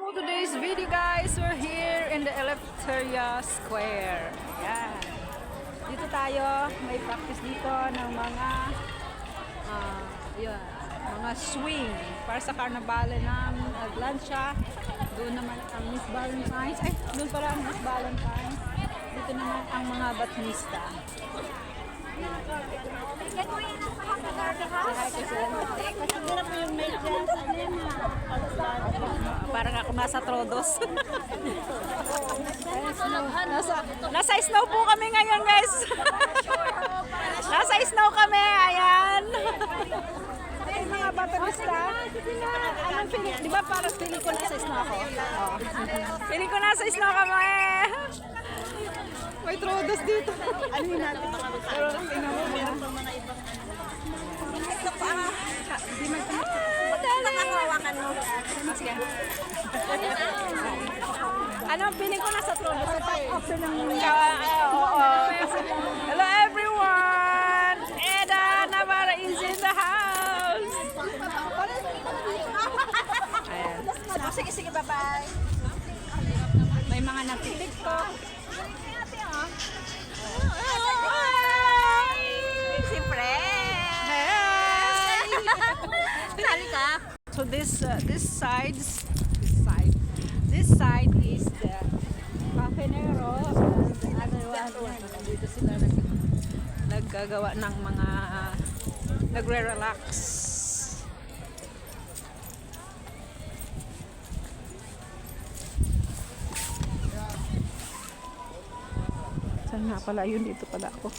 For today's video guys, we're here in the Eleftheria Square. Yan. Dito tayo, may practice dito ng mga yun, mga swing para sa karnabale ng Aglancia. Doon naman ang Miss Valentine's. Ay, doon pala ang Miss Valentine's. Dito naman ang mga batnista. Parang ako nasa Trodos. nasa snow po kami ngayon guys. Nasa snow kami, ayan. Ay, mga baterista. Anong feeling? Di ba parang feeling ko nasa snow ako? Oh. Feeling ko nasa snow kami. May Trodos dito. Ano yun natin? Pero tingnan mo, meron pa mga ibang ito pa. Di man ito makakawakan mo. Sige. Ano, feeling ko nasa Trodos. Ito after ng hello everyone! Eda Navarra is in the house! Ayan. Sige, sige, bye-bye. May mga nagtitiktok. Si Fred! Sali ka? So this side is the Cafenero. Dito sila naggagawa ng mga nagre-relax. Saan nga pala yun? Dito pala ako.